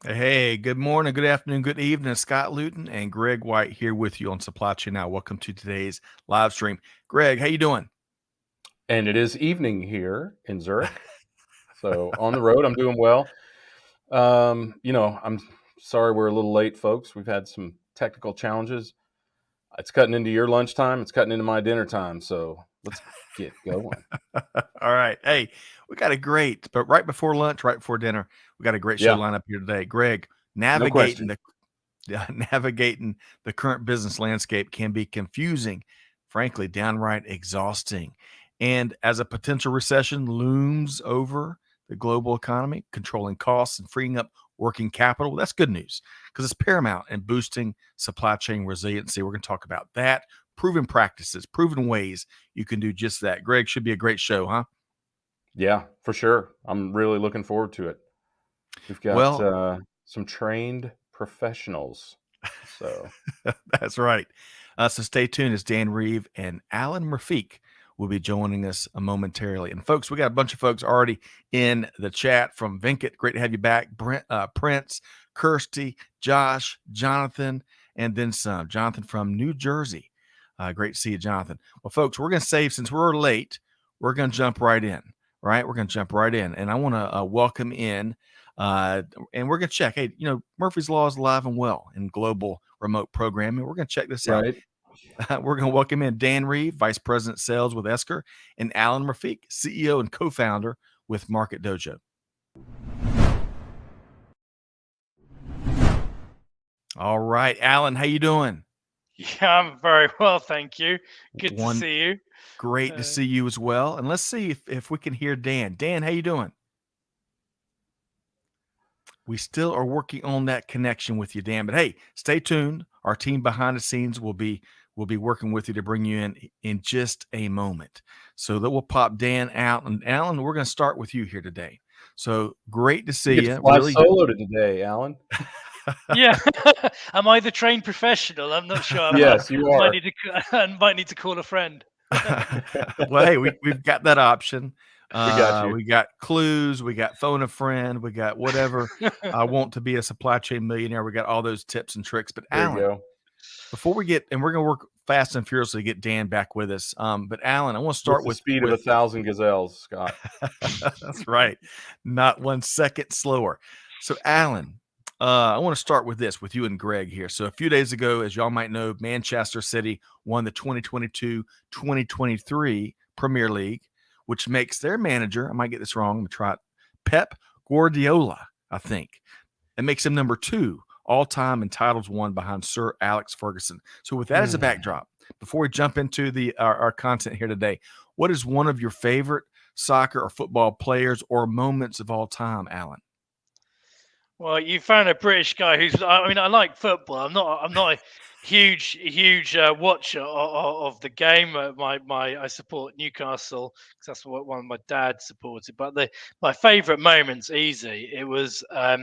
Hey, good morning, good afternoon, good evening. Scott Luton and Greg White here with you on Supply Chain Now. Welcome to today's live stream. Greg, how you doing? And it is evening here in Zurich. So on the road, I'm doing well. I'm sorry we're a little late, folks. We've had some technical challenges. It's cutting into your lunchtime. It's cutting into my dinner time. So let's get going. All right. Hey, we got a great, but right before lunch, right before dinner, we got a great show Yeah, lined up here today. Greg, no navigating question. the navigating the current business landscape can be confusing, frankly, downright exhausting. And as a potential recession looms over the global economy, controlling costs and freeing up working capital, that's good news because it's paramount in boosting supply chain resiliency. We're going to talk about that, proven practices, proven ways you can do just that. Greg, should be a great show, huh? Yeah, for sure. I'm really looking forward to it. We've got Well, some trained professionals. So, that's right. So stay tuned as Dan Reeve and Alun Rafique will be joining us momentarily. And folks, we got a bunch of folks already in the chat from Venkat. Great to have you back. Brent, Prince, Kirsty, Josh, Jonathan, and then some. Jonathan from New Jersey. Great to see you, Jonathan. Well, folks, we're going to save, since we're late, we're going to jump right in, right? We're going to jump right in. And I want to welcome in and we're going to check. Hey, Murphy's Law is alive and well in global remote programming. We're going to check this out. right. We're going to welcome in Dan Reeve, Vice President Sales with Esker, and Alun Rafique, CEO and co-founder with Market Dojo. All right, Alun, how you doing? Yeah, I'm very well, thank you. Good to One, see you. great to see you as well. And let's see if we can hear Dan. Dan, how you doing? We still are working on that connection with you, Dan. But hey, stay tuned. Our team behind the scenes will be working with you to bring you in just a moment. So that we'll pop Dan out. And Alun, we're going to start with you here today. So great to You see get to you. fly Really. solo today, Alan. Yeah, am I the trained professional? I'm not sure. Yes, you Might are. need to I might need to call a friend. Well, hey, we've got that option. We got you. We got clues, we got phone a friend, we got whatever. I want to be a supply chain millionaire. We got all those tips and tricks. But There you Alun, go. before we get, and we're going to work fast and furiously to get Dan back with us. But Alun, I want to With start the with speed of 1,000 gazelles, Scott. that's right, not 1 second slower. So Alun, I want to start with this with you and Greg here. So a few days ago, as y'all might know, Manchester City won the 2022-2023 Premier League, which makes their manager, I might get this wrong, I'm gonna try it, Pep Guardiola, I think. It makes him number 2 all-time in titles won behind Sir Alex Ferguson. So with that as a backdrop, before we jump into our content here today, what is one of your favorite soccer or football players or moments of all time, Alun? Well, you found a British guy who's. I mean, I like football. I'm not a huge watcher of the game. I support Newcastle because that's what one of my dad supported. But my favourite moments, easy. It was I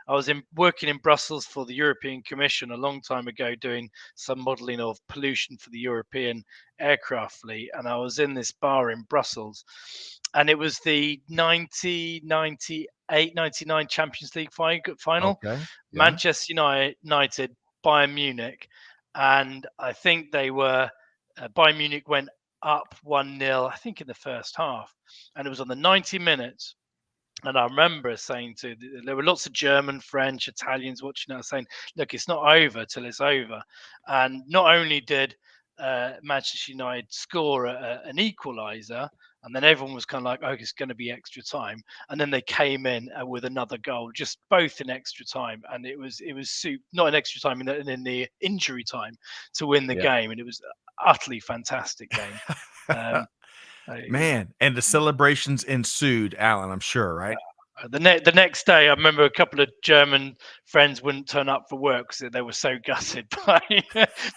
was working in Brussels for the European Commission a long time ago, doing some modelling of pollution for the European aircraft fleet, and I was in this bar in Brussels, and it was the 1998-99 Champions League final, Okay. Yeah. Manchester United, Bayern Munich, and I think they were Bayern Munich went up 1-0, I think in the first half, and it was on the 90 minutes. And I remember saying there were lots of German, French, Italians watching that, saying, "Look, it's not over till it's over." And not only did Manchester United score an equaliser, and then everyone was kind of like, "Oh, it's going to be extra time," and then they came in with another goal, just both in extra time, and it was not in extra time, in the injury time to win the Yeah. game, and it was utterly fantastic game. Um, Man, and the celebrations ensued, Alun, I'm sure, right? the next day, I remember a couple of German friends wouldn't turn up for work because they were so gutted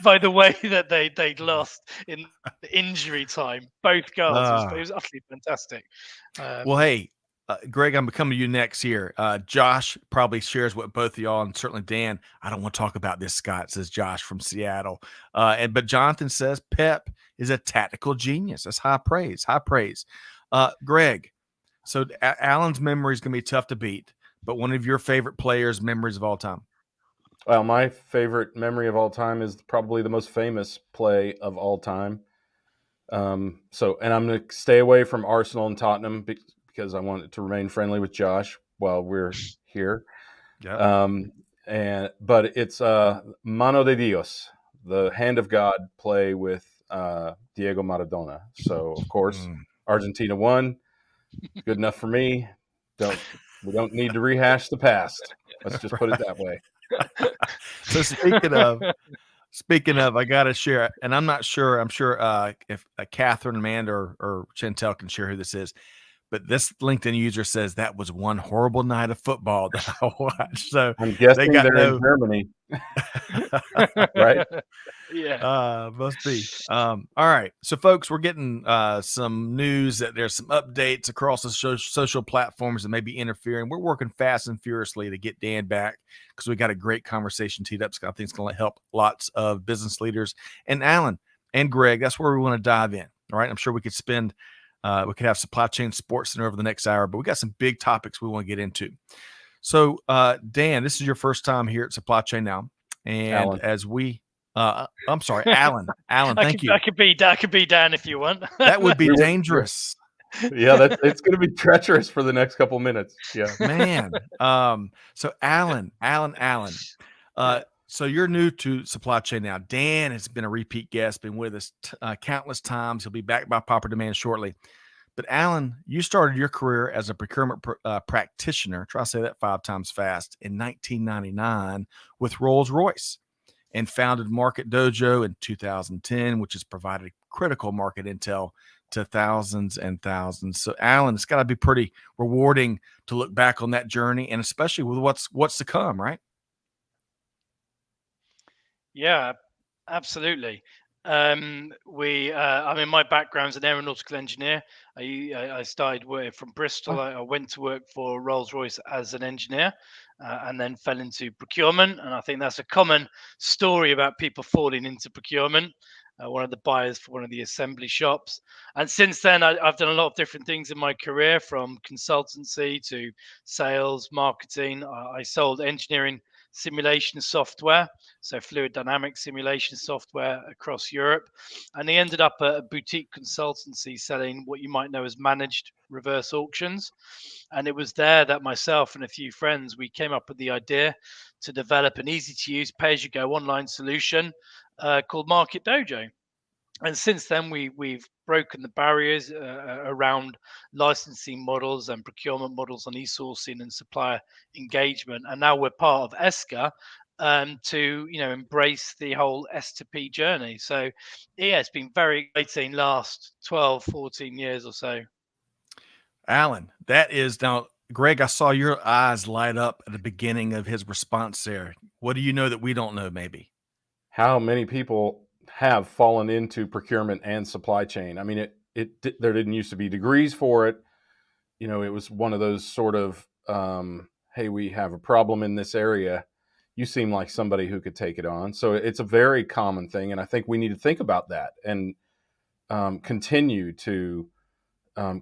by the way that they'd lost in the injury time. Both goals. It Uh, was utterly fantastic. well, Um, hey, Greg, I'm coming to you next here. Josh probably shares what both of y'all, and certainly Dan. I don't want to talk about this, Scott, says Josh from Seattle. But Jonathan says Pep is a tactical genius. That's high praise, high praise. Greg, so Alan's memory is going to be tough to beat. but one of your favorite players' memories of all time. Well, my favorite memory of all time is probably the most famous play of all time. And I'm going to stay away from Arsenal and Tottenham because I want it to remain friendly with Josh while we're here. Yeah. But it's Mano de Dios, the Hand of God play with Diego Maradona. So of course, Argentina won. Good enough for me. We don't need to rehash the past. Let's just put it that way. So speaking of, I got to share, and I'm not sure. I'm sure if Catherine, Amanda, or Chantel can share who this is. But this LinkedIn user says that was one horrible night of football that I watched. So I'm guessing they got they're in Germany, right? Yeah. Must be. All right. So, folks, we're getting some news that there's some updates across the social platforms that may be interfering. We're working fast and furiously to get Dan back because we got a great conversation teed up. So I think it's going to help lots of business leaders. And Alan and Greg, that's where we want to dive in. All right. I'm sure we could we could have Supply Chain Sports Center over the next hour, but we got some big topics we want to get into. So, Dan, this is your first time here at Supply Chain now. And Alan. as we I'm sorry, Alan. Alan, thank you. I could be Dan if you want. That would be dangerous. Yeah, it's going to be treacherous for the next couple minutes. Yeah, man. So Alan. So you're new to Supply Chain now. Dan has been a repeat guest, been with us countless times. He'll be back by proper demand shortly. But Alan, you started your career as a procurement practitioner. Try to say that 5 times fast in 1999 with Rolls-Royce. And founded Market Dojo in 2010, which has provided critical market intel to thousands and thousands. So, Alan, it's got to be pretty rewarding to look back on that journey, and especially with what's to come, right? Yeah, absolutely. I mean, my background's an aeronautical engineer. I started work from Bristol. I went to work for Rolls-Royce as an engineer, and then fell into procurement. And I think that's a common story about people falling into procurement. One of the buyers for one of the assembly shops. And since then, I've done a lot of different things in my career, from consultancy to sales, marketing. I sold engineering simulation software, so fluid dynamics simulation software across Europe. And he ended up at a boutique consultancy selling what you might know as managed reverse auctions. And it was there that myself and a few friends, we came up with the idea to develop an easy to use pay-as-you-go online solution called Market Dojo. And since then, we've broken the barriers around licensing models and procurement models on e-sourcing and supplier engagement. And now we're part of Esker to embrace the whole S2P journey. So yeah, it's been very exciting last 12, 14 years or so. Alan, that is now, Greg, I saw your eyes light up at the beginning of his response there. What do you know that we don't know, maybe? How many people have fallen into procurement and supply chain? I mean, there didn't used to be degrees for it. It was one of those sort of, hey, we have a problem in this area. You seem like somebody who could take it on. So it's a very common thing. And I think we need to think about that and continue to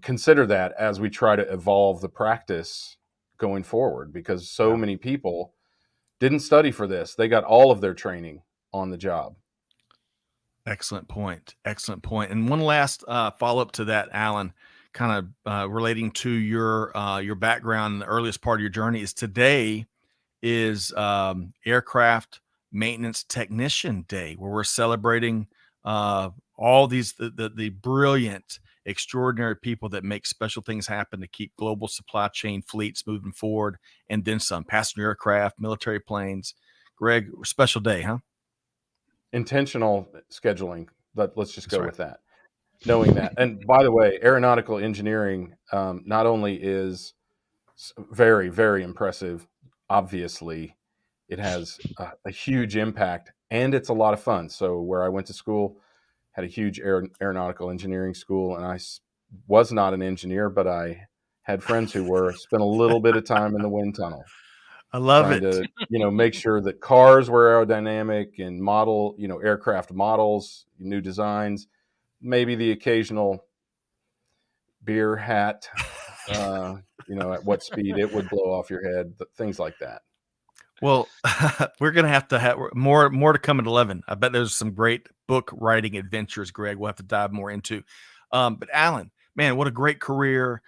consider that as we try to evolve the practice going forward, because so many people didn't study for this. They got all of their training on the job. Excellent point. Excellent point. And one last follow-up to that, Alan, kind of relating to your background in the earliest part of your journey, is today is Aircraft Maintenance Technician Day, where we're celebrating all these the brilliant, extraordinary people that make special things happen to keep global supply chain fleets moving forward, and then some. Passenger aircraft, military planes. Greg, special day, huh? Intentional scheduling. Let's just go right. with that. Knowing that. And by the way, aeronautical engineering not only is very, very impressive, obviously, it has a huge impact, and it's a lot of fun. So where I went to school had a huge aeronautical engineering school, and I was not an engineer, but I had friends who were. Spent a little bit of time in the wind tunnel. I love trying it. to, make sure that cars were aerodynamic and model, aircraft models, new designs, maybe the occasional beer hat at what speed it would blow off your head, things like that. Well, we're gonna have to have more to come at 11. I bet there's some great book writing adventures, Greg. We'll have to dive more into. But Alan, man, what a great career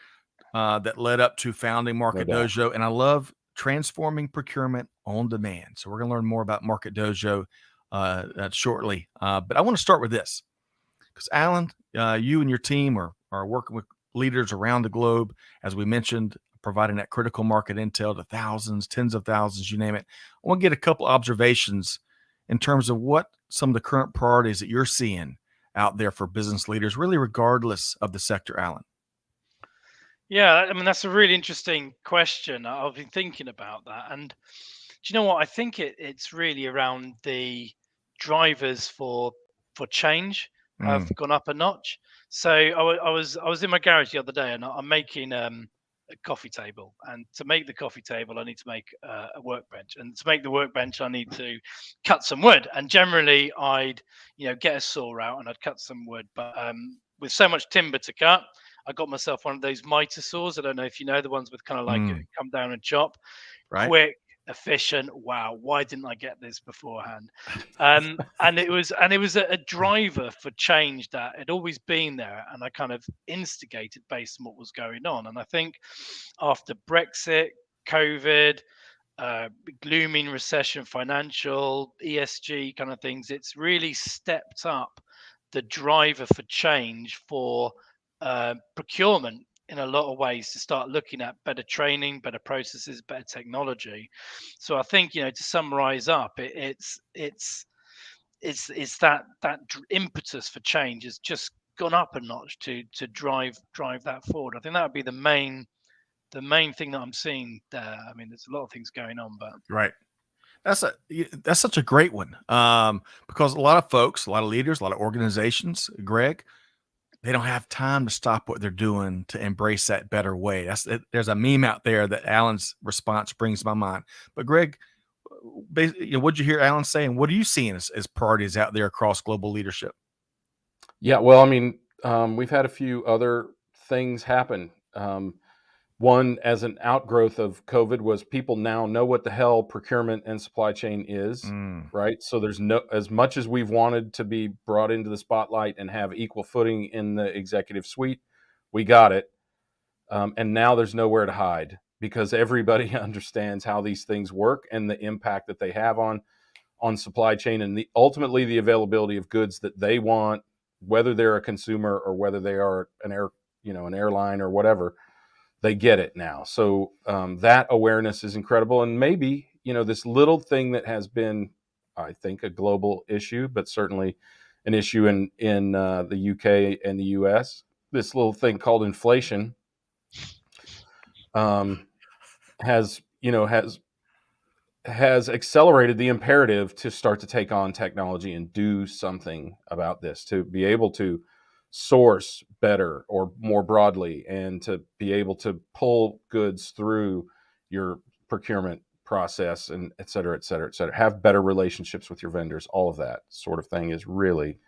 that led up to founding No Market doubt. Dojo, and I love transforming procurement on demand. So we're gonna learn more about Market Dojo shortly. But I want to start with this because Alan, you and your team are working with leaders around the globe, as we mentioned, providing that critical market intel to thousands, tens of thousands, you name it. I want to get a couple observations in terms of what some of the current priorities that you're seeing out there for business leaders, really regardless of the sector, Alan. Yeah, I mean that's a really interesting question. I've been thinking about that, and do you know what? I think it's really around the drivers for change have gone up a notch. So I was in my garage the other day, and I'm making a coffee table. And to make the coffee table, I need to make a workbench, and to make the workbench, I need to cut some wood. And generally, I'd get a saw out and I'd cut some wood, but with so much timber to cut, I got myself one of those miter saws. I don't know if you know the ones with kind of like come down and chop, Right? quick, efficient. Wow, why didn't I get this beforehand? And it was a driver for change that had always been there, and I kind of instigated based on what was going on. And I think after Brexit, COVID, glooming recession, financial, ESG kind of things, it's really stepped up the driver for change for procurement in a lot of ways to start looking at better training, better processes, better technology. So I think to summarize up, it's that impetus for change has just gone up a notch to drive that forward. I think that would be the main thing that I'm seeing there. I mean, there's a lot of things going on, but Right. That's such a great one, because a lot of folks, a lot of leaders, a lot of organizations, Greg, they don't have time to stop what they're doing to embrace that better way. There's a meme out there that Alan's response brings to my mind. But Greg, what'd you hear Alan saying? What are you seeing as priorities out there across global leadership? Yeah, well, I mean, we've had a few other things happen. One, as an outgrowth of COVID, was people now know what the hell procurement and supply chain is, right? So there's as much as we've wanted to be brought into the spotlight and have equal footing in the executive suite, we got it. And now there's nowhere to hide because everybody understands how these things work and the impact that they have on supply chain and ultimately the availability of goods that they want, whether they're a consumer or whether they are an airline or whatever. They get it now. So that awareness is incredible. And maybe, this little thing that has been, I think, a global issue, but certainly an issue in the UK and the US, this little thing called inflation has accelerated the imperative to start to take on technology and do something about this, to be able to source better or more broadly, and to be able to pull goods through your procurement process, and et cetera, et cetera, et cetera. Have better relationships with your vendors. All of that sort of thing is really,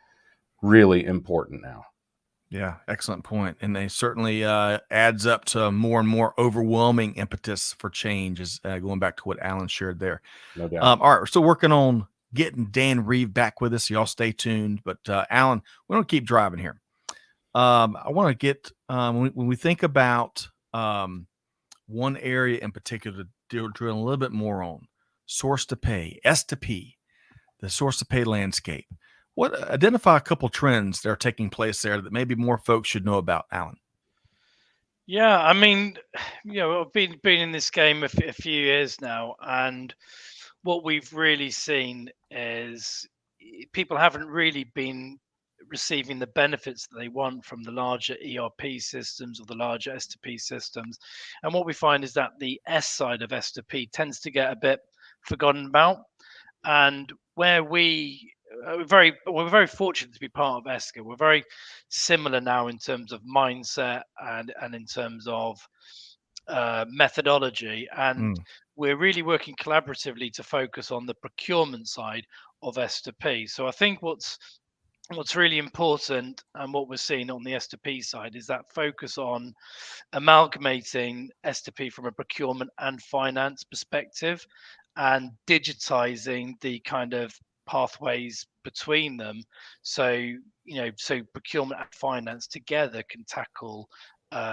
really important now. Yeah, excellent point. And they certainly adds up to more and more overwhelming impetus for change, is going back to what Alan shared there. No doubt. All right, we're still working on getting Dan Reeve back with us. Y'all stay tuned. But Alan, we don't keep driving here. I want to get when we think about one area in particular to drill a little bit more on source to pay, S to P, the source to pay landscape. Identify a couple trends that are taking place there that maybe more folks should know about, Alan? Yeah, I mean, I've been in this game a few years now, and what we've really seen is people haven't really been receiving the benefits that they want from the larger ERP systems or the larger S2P systems. And what we find is that the S side of S2P tends to get a bit forgotten about. And where we're very fortunate to be part of Esker. We're very similar now in terms of mindset and in terms of methodology, and we're really working collaboratively to focus on the procurement side of S2P. So I think what's what's really important and what we're seeing on the S2P side is that focus on amalgamating S2P from a procurement and finance perspective and digitizing the kind of pathways between them. So, so procurement and finance together can tackle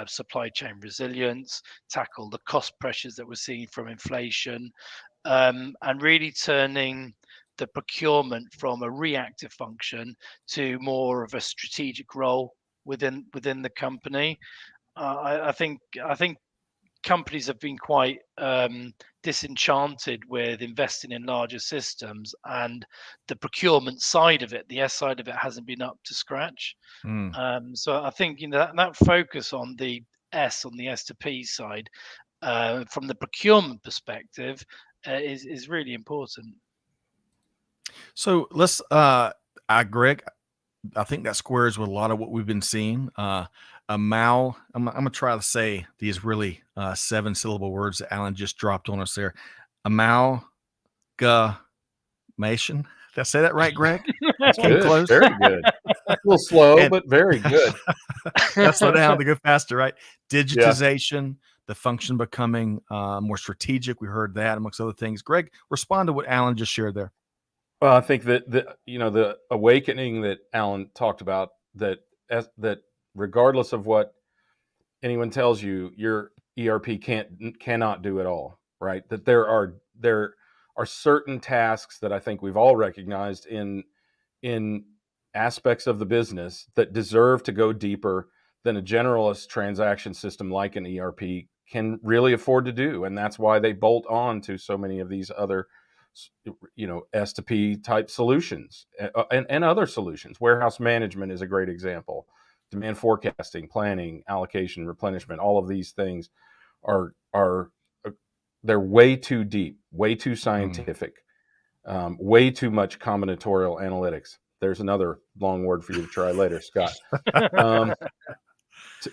supply chain resilience, tackle the cost pressures that we're seeing from inflation, and really turning the procurement from a reactive function to more of a strategic role within the company. I think companies have been quite disenchanted with investing in larger systems, and the procurement side of it, the S side of it, hasn't been up to scratch. So I think that focus on the S, on the S to P side, from the procurement perspective, is really important. So let's, Greg, I think that squares with a lot of what we've been seeing. I'm gonna try to say these really 7-syllable words that Alan just dropped on us there. Amalgamation. Did I say that right, Greg? Came Good, close. very good. A little slow, And- but very good. Gotta slow down to go faster, right? Digitization, the function becoming more strategic. We heard that amongst other things. Greg, respond to what Alan just shared there. Well, I think that the awakening that Alan talked about, that regardless of what anyone tells you, your ERP cannot do it all, right? That there are certain tasks that I think we've all recognized in aspects of the business that deserve to go deeper than a generalist transaction system like an ERP can really afford to do, and that's why they bolt on to so many of these other S2P type solutions and other solutions. Warehouse management is a great example. Demand forecasting, planning, allocation, replenishment, all of these things are they're way too deep, way too scientific, way too much combinatorial analytics. There's another long word for you to try later, Scott.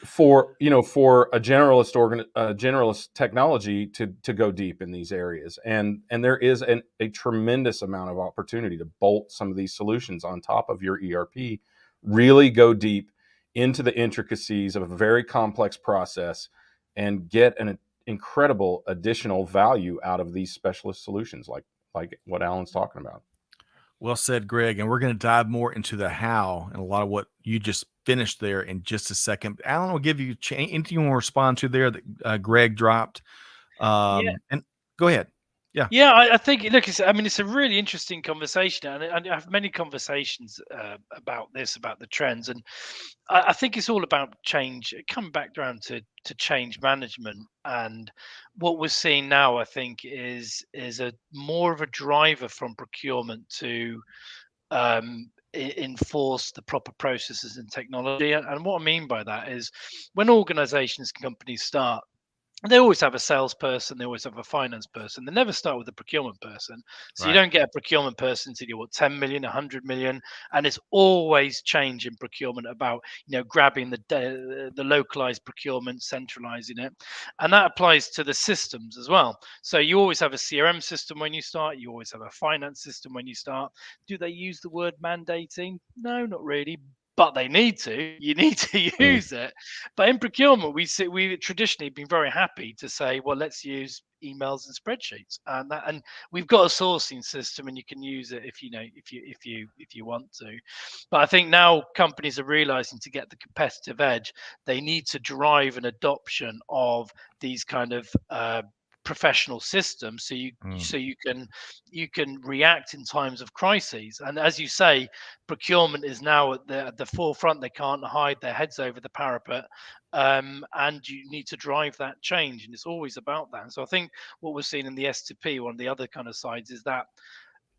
For a generalist technology to go deep in these areas, and there is a tremendous amount of opportunity to bolt some of these solutions on top of your ERP, really go deep into the intricacies of a very complex process, and get an incredible additional value out of these specialist solutions, like what Alan's talking about. Well said, Greg. And we're going to dive more into the how and a lot of what you just finished there in just a second. Alan will give you anything you want to respond to there that Greg dropped. And go ahead. Yeah, I think it's a really interesting conversation, and I have many conversations about the trends, and I think it's all about change. Coming back down to change management, and what we're seeing now, I think, is a more of a driver from procurement to enforce the proper processes and technology. And what I mean by that is, when organizations, companies start, they always have a salesperson, they always have a finance person. They never start with a procurement person. So you don't get a procurement person until you're 10 million, 100 million. And it's always change in procurement about, grabbing the localized procurement, centralizing it. And that applies to the systems as well. So you always have a CRM system when you start. You always have a finance system when you start. Do they use the word mandating? No, not really. But they need to. You need to use it. But in procurement, we've traditionally been very happy to say, well, let's use emails and spreadsheets, and we've got a sourcing system, and you can use it if you want to. But I think now companies are realizing, to get the competitive edge, they need to drive an adoption of these kind of professional systems, so you can react in times of crises. And as you say, procurement is now at the forefront. They can't hide their heads over the parapet, and you need to drive that change, and it's always about that. And so I think what we're seeing in the S2P, one of the other kind of sides, is that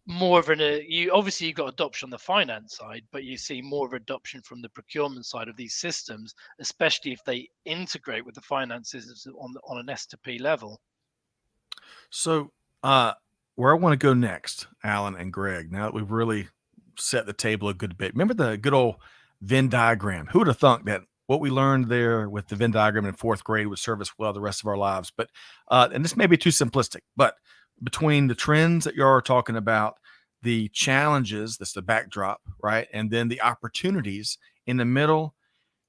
more of you've got adoption on the finance side, but you see more of adoption from the procurement side of these systems, especially if they integrate with the finance systems on an S2P level. So, where I want to go next, Alan and Greg, now that we've really set the table a good bit, remember the good old Venn diagram? Who would have thunk that what we learned there with the Venn diagram in 4th grade would serve us well the rest of our lives? But, and this may be too simplistic, but between the trends that you are talking about, the challenges, that's the backdrop, right? And then the opportunities in the middle,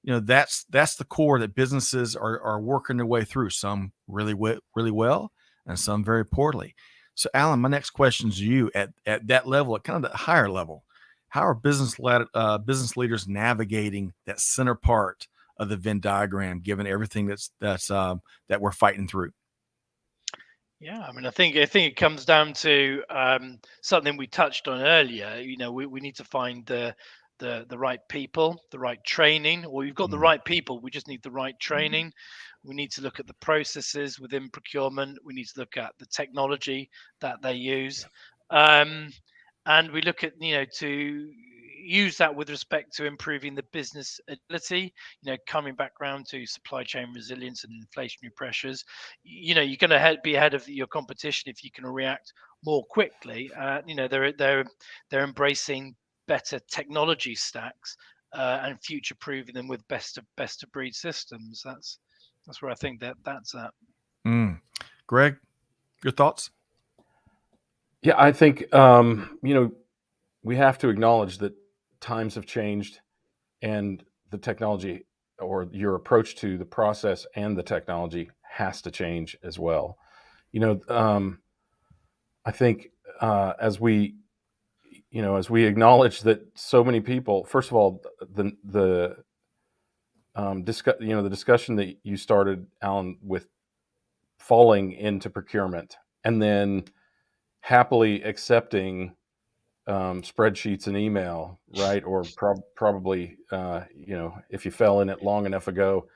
that's the core that businesses are working their way through. Some really well, and some very poorly. So, Alun, my next question is to you at that level, at kind of that higher level. How are business leaders navigating that center part of the Venn diagram, given everything that we're fighting through? Yeah, I mean, I think it comes down to something we touched on earlier. We need to find the right people, the right training. Or you've got the right people, we just need the right training. We need to look at the processes within procurement. We need to look at the technology that they use, and we look at to use that with respect to improving the business agility. Coming back around to supply chain resilience and inflationary pressures. You're going to be ahead of your competition if you can react more quickly. They're embracing better technology stacks and future proving them with best of breed systems. That's where I think that's at. Greg, your thoughts? Yeah, I think we have to acknowledge that times have changed, and the technology, or your approach to the process and the technology, has to change as well. I think as we acknowledge that so many people, first of all, the discussion that you started, Alun, with falling into procurement and then happily accepting spreadsheets and email, right? Or probably, if you fell in it long enough ago,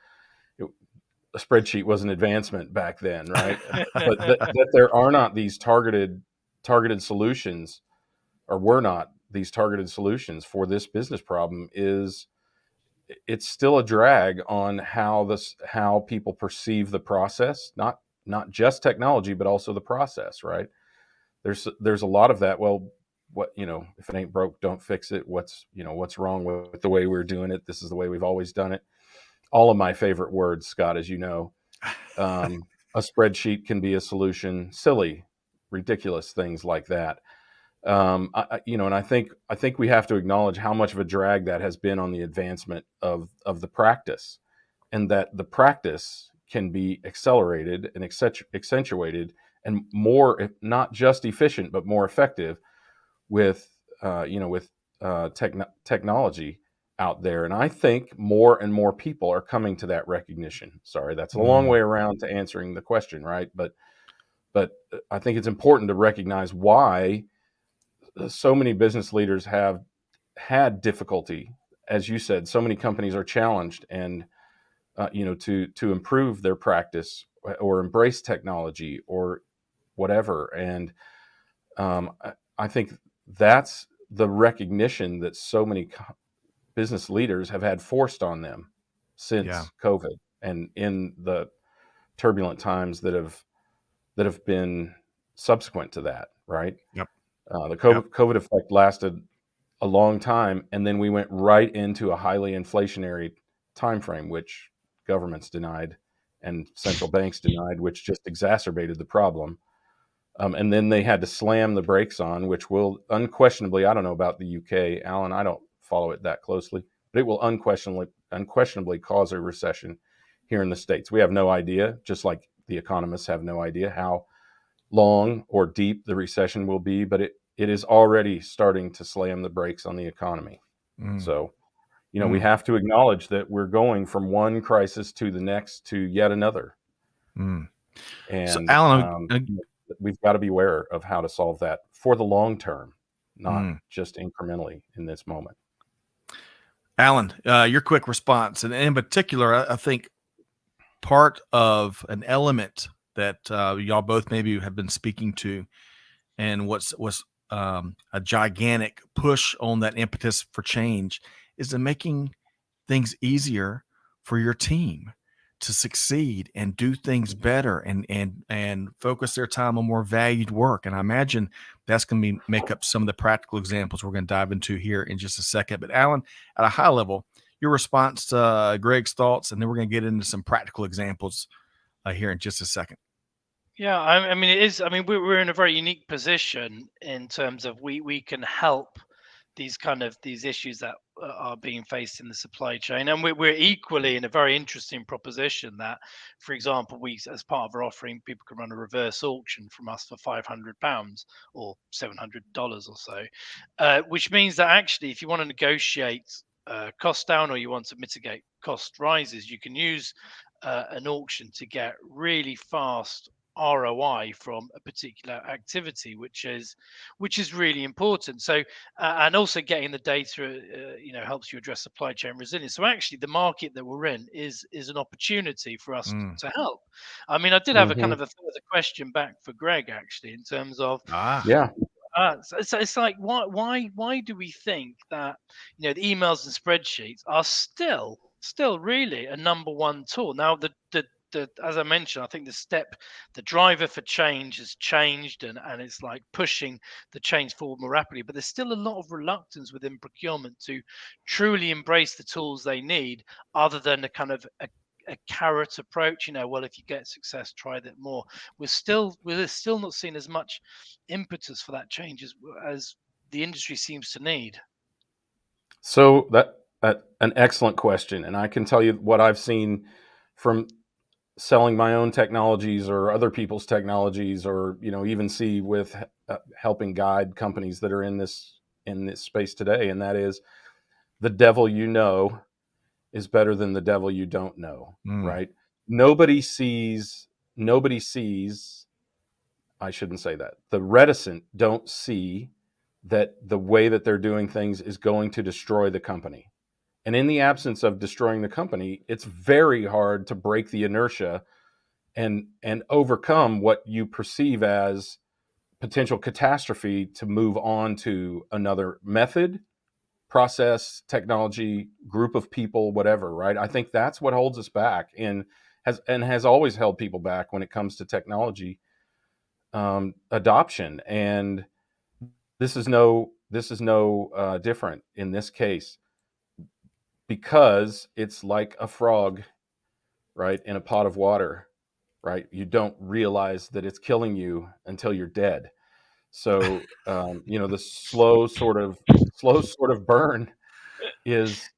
a spreadsheet was an advancement back then, right? But that there are not these targeted solutions, or were not these targeted solutions for this business problem, it's still a drag on how people perceive the process, not just technology, but also the process, right? There's a lot of that. Well, if it ain't broke, don't fix it. What's wrong with the way we're doing it? This is the way we've always done it. All of my favorite words, Scott, as you know. A spreadsheet can be a solution. Silly, ridiculous things like that. And I think we have to acknowledge how much of a drag that has been on the advancement of the practice, and that the practice can be accelerated and accentuated and more, not just efficient, but more effective with technology out there. And I think more and more people are coming to that recognition. Sorry, that's a long way around to answering the question, right? But I think it's important to recognize why so many business leaders have had difficulty. As you said, so many companies are challenged, and to improve their practice or embrace technology or whatever. And I think that's the recognition that so many business leaders have had forced on them since COVID, and in the turbulent times that have been subsequent to that, right? Yep. The COVID effect lasted a long time, and then we went right into a highly inflationary time frame, which governments denied and central banks denied, which just exacerbated the problem. And then they had to slam the brakes on, which will unquestionably, I don't know about the UK, Alun, I don't follow it that closely, but it will unquestionably cause a recession here in the States. We have no idea, just like the economists have no idea how long or deep the recession will be, but it is already starting to slam the brakes on the economy. So, we have to acknowledge that we're going from one crisis to the next to yet another. And so, Alun, we've got to be aware of how to solve that for the long term, not just incrementally in this moment. Alun, your quick response, and in particular, I think part of an element that y'all both maybe have been speaking to, and what's a gigantic push on that impetus for change, is to making things easier for your team to succeed and do things better and focus their time on more valued work. And I imagine that's going to make up some of the practical examples we're going to dive into here in just a second. But Alun, at a high level, your response to Greg's thoughts, and then we're going to get into some practical examples here in just a second. Yeah, I mean, it is. I mean, we're in a very unique position in terms of we can help these issues that are being faced in the supply chain, and we're equally in a very interesting proposition that, for example, we, as part of our offering, people can run a reverse auction from us for £500 or $700 or so, which means that actually, if you want to negotiate cost down or you want to mitigate cost rises, you can use an auction to get really fast ROI from a particular activity, which is really important. So, and also getting the data, helps you address supply chain resilience. So, actually, the market that we're in is an opportunity for us Mm. to help. I mean, I did have a kind of a further question back for Greg, actually, in terms of Yeah. so it's like why do we think that the emails and spreadsheets are still really a number one tool? Now the as I mentioned, I think the driver for change has changed, and it's like pushing the change forward more rapidly. But there's still a lot of reluctance within procurement to truly embrace the tools they need, other than a kind of a carrot approach. Well, if you get success, try that more. We're still not seeing as much impetus for that change as the industry seems to need. So that an excellent question, and I can tell you what I've seen from selling my own technologies or other people's technologies, or even see with helping guide companies that are in this space today, and that is the devil is better than the devil you don't know, Mm. right? Nobody sees, I shouldn't say that. The reticent don't see that the way that they're doing things is going to destroy the company. And in the absence of destroying the company, it's very hard to break the inertia and overcome what you perceive as potential catastrophe to move on to another method, process, technology, group of people, whatever, right? I think that's what holds us back and has always held people back when it comes to technology adoption. And this is no different in this case, because it's like a frog, right, in a pot of water, right? You don't realize that it's killing you until you're dead. So the slow sort of burn is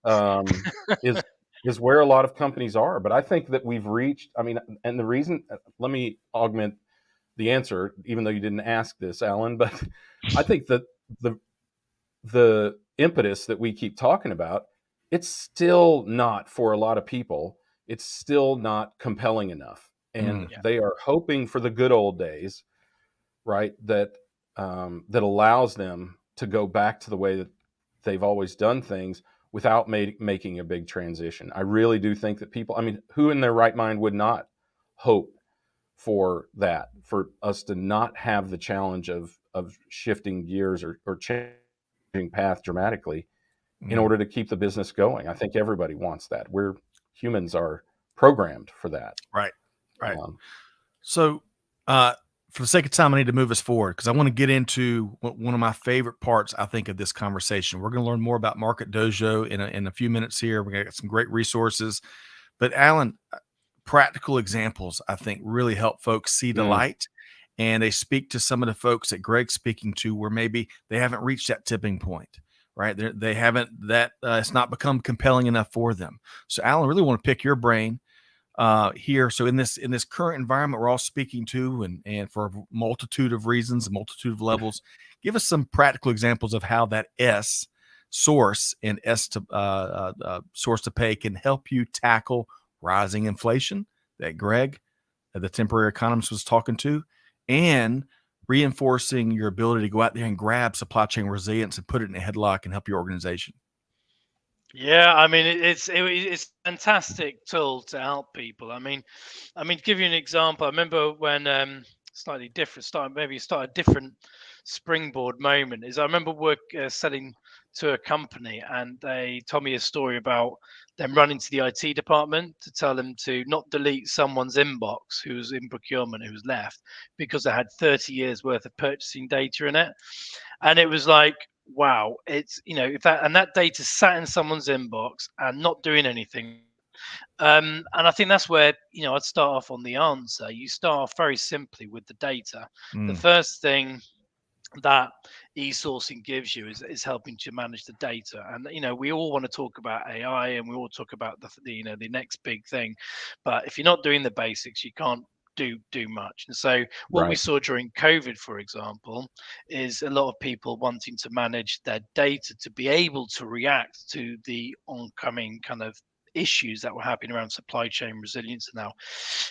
is is where a lot of companies are. But I think that we've reached. I mean, and the reason. Let me augment the answer, even though you didn't ask this, Alan. But I think that the impetus that we keep talking about, it's still not, for a lot of people, it's still not compelling enough, and Mm. they are hoping for the good old days, right? That allows them to go back to the way that they've always done things without making a big transition. I really do think that people, I mean, who in their right mind would not hope for that, for us to not have the challenge of shifting gears or changing path dramatically in Mm. order to keep the business going. I think everybody wants that. Humans are programmed for that. Right. Right. Um, So, for the sake of time, I need to move us forward because I want to get into one of my favorite parts, I think, of this conversation. We're going to learn more about Market Dojo in a few minutes here. We're going to get some great resources. But, Alan, practical examples, I think, really help folks see the mm, light. And they speak to some of the folks that Greg's speaking to where maybe they haven't reached that tipping point, right? They haven't, it's not become compelling enough for them. So, Alan, really want to pick your brain here. So in this current environment we're all speaking to, and for a multitude of reasons, a multitude of levels, give us some practical examples of how that S source and source to pay can help you tackle rising inflation that Greg, the temporary economist, was talking to, and reinforcing your ability to go out there and grab supply chain resilience and put it in a headlock and help your organization. Yeah, I mean it's a fantastic tool to help people. To give you an example, I remember when slightly different start a different springboard moment is I remember selling to a company, and they told me a story about them running to the IT department to tell them to not delete someone's inbox who was in procurement, who was left, because they had 30 years worth of purchasing data in it. And it was like, wow, it's if that data sat in someone's inbox and not doing anything, And I think that's where, I'd start off on the answer. You start off very simply with the data. The first thing that e-sourcing gives you is helping to manage the data. And we all want to talk about AI, and we all talk about the next big thing, but if you're not doing the basics, you can't do much. And so what we saw during COVID, for example, is a lot of people wanting to manage their data to be able to react to the oncoming kind of issues that were happening around supply chain resilience and now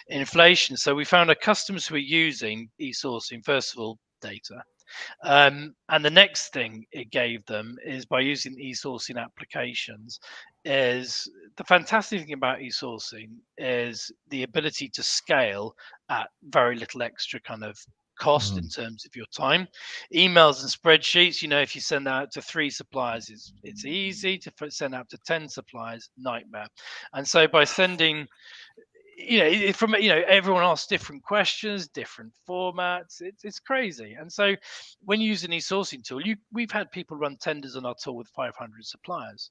inflation. So we found our customers who are using e-sourcing, first of all, data. And the next thing it gave them is, by using e-sourcing applications, is the fantastic thing about e-sourcing is the ability to scale at very little extra kind of cost in terms of your time. Emails and spreadsheets, if you send out to 3 suppliers, it's easy. To send out to 10 suppliers, nightmare. And so by sending, from everyone asks different questions, different formats, it's crazy. And so when you use an e-sourcing tool, we've had people run tenders on our tool with 500 suppliers.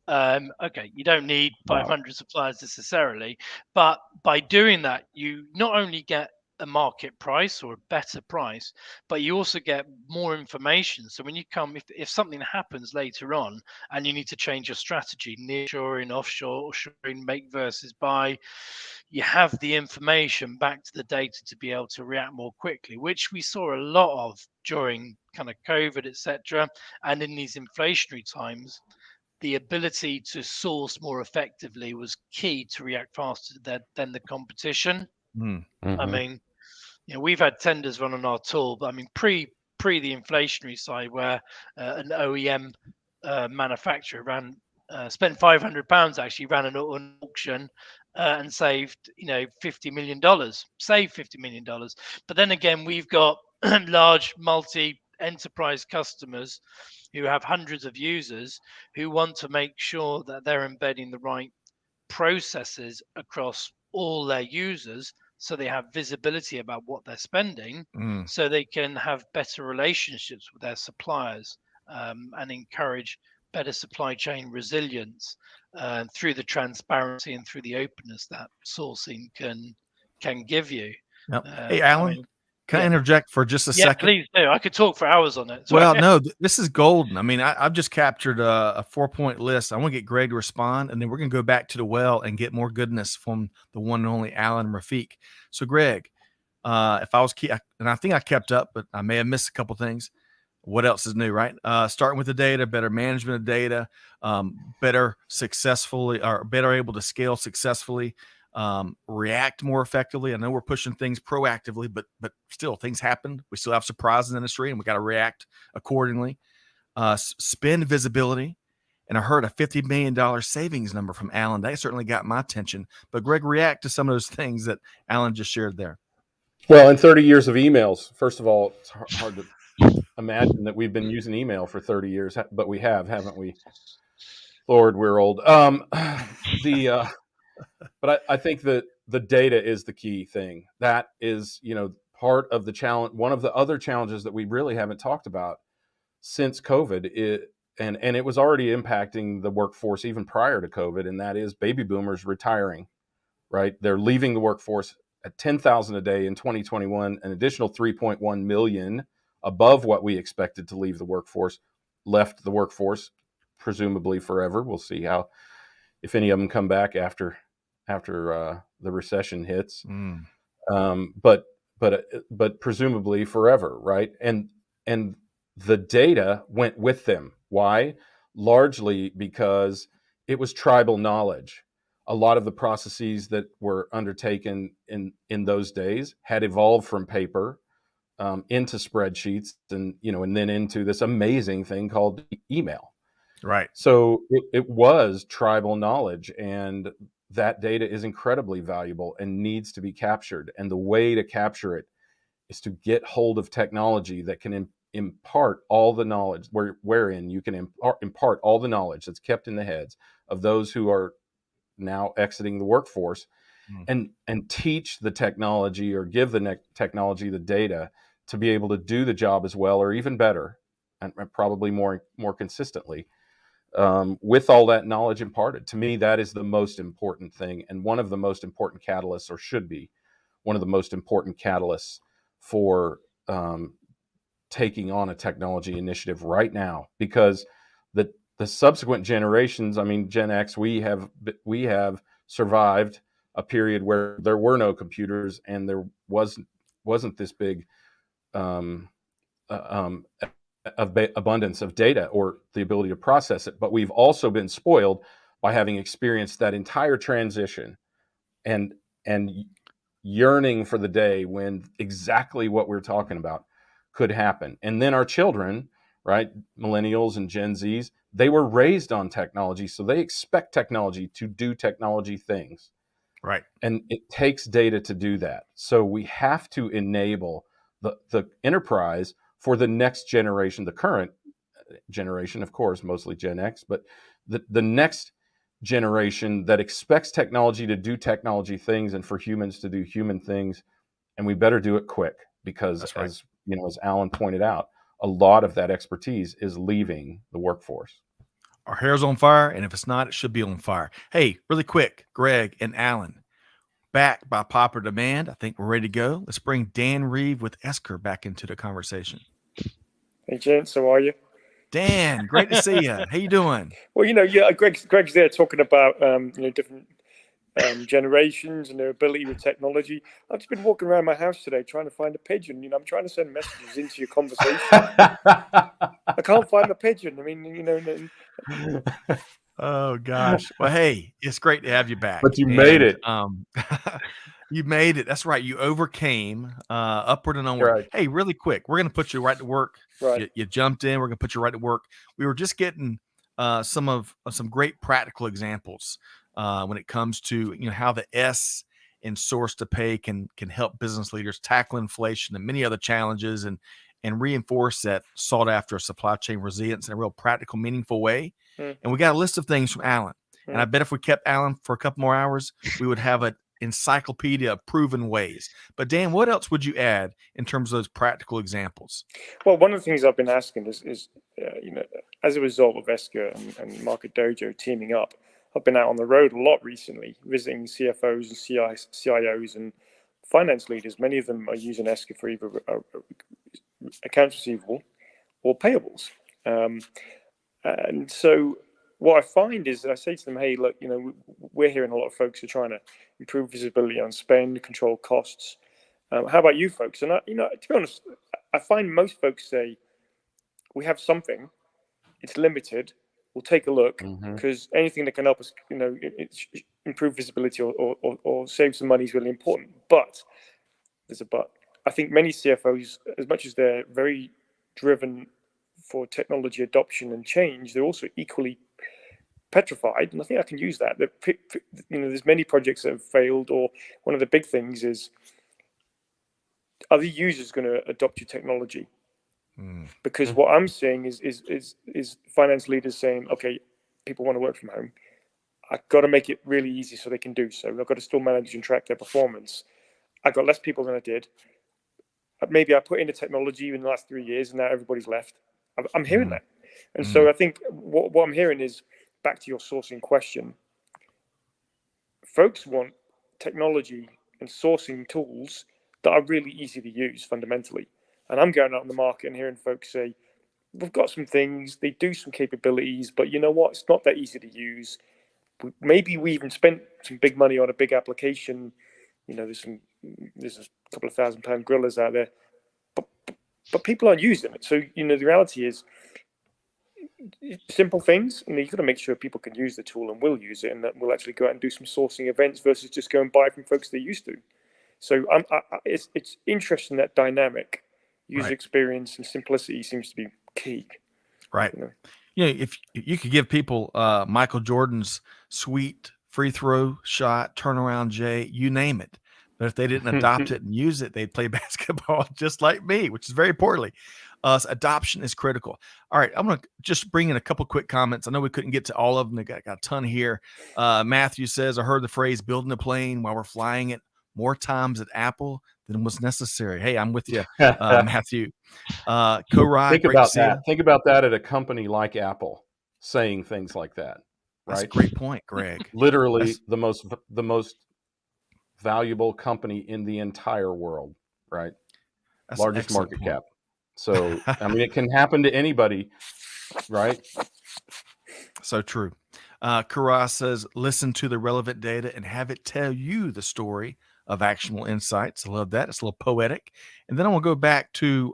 Okay, you don't need 500 suppliers necessarily, but by doing that, you not only get a market price or a better price, but you also get more information. So when you come, if something happens later on and you need to change your strategy, nearshoring, offshore, shoring, make versus buy, you have the information back to the data to be able to react more quickly, which we saw a lot of during kind of COVID, etc. And in these inflationary times, the ability to source more effectively was key to react faster than the competition. I mean, we've had tenders run on our tool, but I mean, pre the inflationary side, where an OEM manufacturer spent £500, actually ran an auction and saved $50 million, saved $50 million. But then again, we've got large multi-enterprise customers who have hundreds of users who want to make sure that they're embedding the right processes across all their users, so they have visibility about what they're spending, so they can have better relationships with their suppliers, and encourage better supply chain resilience through the transparency and through the openness that sourcing can give you. Yep. Hey, Alan, can I interject for just a second? Please do. I could talk for hours on it. Well, no, this is golden. I mean, I've just captured a 4-point list. I want to get Greg to respond, and then we're going to go back to the well and get more goodness from the one and only Alun Rafique. So, Greg, if I was and I think I kept up, but I may have missed a couple things. What else is new, right? Starting with the data, better management of data, better able to scale successfully, react more effectively. I know we're pushing things proactively, but still things happen. We still have surprises in the industry, and we got to react accordingly. Spend visibility. And I heard a $50 million savings number from Alan. That certainly got my attention. But Greg, react to some of those things that Alan just shared there. Well, in 30 years of emails, first of all, it's hard to imagine that we've been using email for 30 years, but we have, haven't we? Lord, we're old. But I think that the data is the key thing. That is, part of the challenge. One of the other challenges that we really haven't talked about since COVID, and it was already impacting the workforce even prior to COVID, and that is baby boomers retiring, right? They're leaving the workforce at 10,000 a day in 2021, an additional 3.1 million above what we expected to leave the workforce, left the workforce, presumably forever. We'll see if any of them come back after the recession hits. But presumably forever, right? And the data went with them. Why? Largely because it was tribal knowledge. A lot of the processes that were undertaken in those days had evolved from paper into spreadsheets, and then into this amazing thing called email. Right. So it was tribal knowledge, and that data is incredibly valuable and needs to be captured. And the way to capture it is to get hold of technology that can impart all the knowledge, wherein you can impart all the knowledge that's kept in the heads of those who are now exiting the workforce, and teach the technology, or give the technology the data to be able to do the job as well, or even better, and probably more consistently with all that knowledge imparted. To me, that is the most important thing, and one of the most important catalysts, or should be one of the most important catalysts for taking on a technology initiative right now, because the subsequent generations, I mean, Gen X, we have survived a period where there were no computers and there wasn't this big abundance of data or the ability to process it. But we've also been spoiled by having experienced that entire transition and yearning for the day when exactly what we're talking about could happen. And then our children, right, millennials and Gen Zs, they were raised on technology, so they expect technology to do technology things. Right. And it takes data to do that. So we have to enable the enterprise for the next generation, the current generation, of course, mostly Gen X, but the next generation that expects technology to do technology things and for humans to do human things. And we better do it quick, because That's right. as Alun pointed out, a lot of that expertise is leaving the workforce. Our hair's on fire, and if it's not, it should be on fire. Hey, really quick, Greg and Alun, back by popular demand. I think we're ready to go. Let's bring Dan Reeve with Esker back into the conversation. Hey, gents, how are you? Dan, great to see you. How you doing? Well, Greg's there talking about different generations and their ability with technology. I've just been walking around my house today trying to find a pigeon. I'm trying to send messages into your conversation. I can't find the pigeon. I mean, Oh gosh. Well, hey, it's great to have you back. But you made it. You made it. That's right. You overcame upward and onward. Right. Hey, really quick, we're going to put you right to work. Right. You jumped in. We're going to put you right to work. We were just getting some great practical examples when it comes to how the S in source to pay can help business leaders tackle inflation and many other challenges and reinforce that sought after supply chain resilience in a real practical, meaningful way. And we got a list of things from Alun. And I bet if we kept Alun for a couple more hours, we would have an encyclopedia of proven ways. But Dan, what else would you add in terms of those practical examples? Well, one of the things I've been asking is as a result of Esker and Market Dojo teaming up, I've been out on the road a lot recently, visiting CFOs and CIOs and finance leaders. Many of them are using Esker for either accounts receivable or payables. And so what I find is that I say to them, hey, look, we're hearing a lot of folks are trying to improve visibility on spend, control costs. How about you folks? And to be honest, I find most folks say, we have something, it's limited, we'll take a look, because anything that can help us, improve visibility or save some money is really important. But there's a but. I think many CFOs, as much as they're very driven for technology adoption and change, they're also equally petrified. And I think I can use that. There's many projects that have failed, or one of the big things is, are the users going to adopt your technology? Because what I'm seeing is finance leaders saying, okay, people want to work from home. I've got to make it really easy so they can do so. I've got to still manage and track their performance. I've got less people than I did. Maybe I put in the technology in the last 3 years and now everybody's left. I'm hearing that. And so I think what I'm hearing is, back to your sourcing question, folks want technology and sourcing tools that are really easy to use fundamentally. And I'm going out in the market and hearing folks say, we've got some things, they do some capabilities, but you know what? It's not that easy to use. Maybe we even spent some big money on a big application. There's a couple of £1,000 grillers out there, but people aren't using it. So, the reality is, simple things, you've got to make sure people can use the tool and will use it, and that we'll actually go out and do some sourcing events versus just go and buy from folks they used to. So it's interesting, that dynamic user experience and simplicity seems to be key. Right. If you could give people Michael Jordan's sweet free throw shot, turnaround J, you name it. But if they didn't adopt it and use it, they'd play basketball just like me, which is very poorly. So adoption is critical. All right, I'm going to just bring in a couple quick comments. I know we couldn't get to all of them. They got a ton here. Matthew says, I heard the phrase building a plane while we're flying it more times at Apple than was necessary. Hey, I'm with you, Matthew. Think about that. Think about that at a company like Apple. saying things like that, That's a right? great point, Greg. Literally That's- the most valuable company in the entire world, right? That's an Largest excellent market point. cap. So, I mean, it can happen to anybody, right? So true. Kara says, listen to the relevant data and have it tell you the story of actionable insights. I love that. It's a little poetic. And then I want to go back to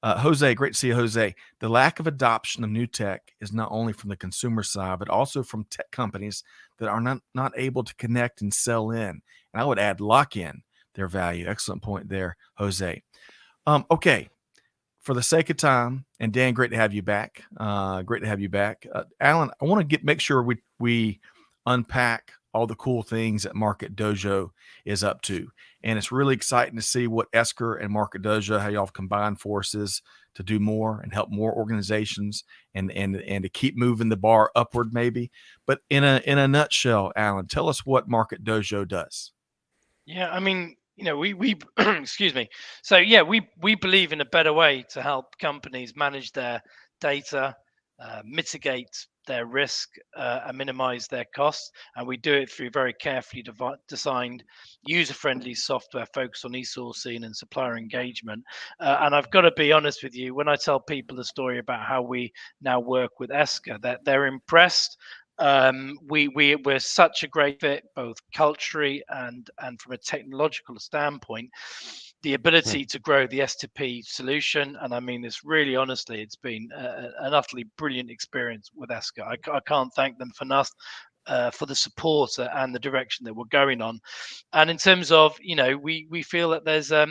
Jose. Great to see you, Jose. The lack of adoption of new tech is not only from the consumer side, but also from tech companies that are not able to connect and sell in. And I would add lock in their value. Excellent point there, Jose. Okay. For the sake of time, and Dan, great to have you back. Great to have you back, Alan. I want to make sure we unpack all the cool things that Market Dojo is up to, and it's really exciting to see what Esker and Market Dojo, how y'all have combined forces to do more and help more organizations and to keep moving the bar upward, maybe. But in a nutshell, Alan, tell us what Market Dojo does. Yeah, I mean, we excuse me. So yeah, we believe in a better way to help companies manage their data, mitigate their risk, and minimize their costs, and we do it through very carefully designed, user-friendly software focused on e-sourcing and supplier engagement. And I've got to be honest with you, when I tell people the story about how we now work with Esker, that they're impressed. We're such a great fit, both culturally and from a technological standpoint. The ability to grow the S2P solution, and I mean this really honestly, it's been an utterly brilliant experience with Esker. I can't thank them enough for the support and the direction that we're going on. And in terms of, we feel that there's a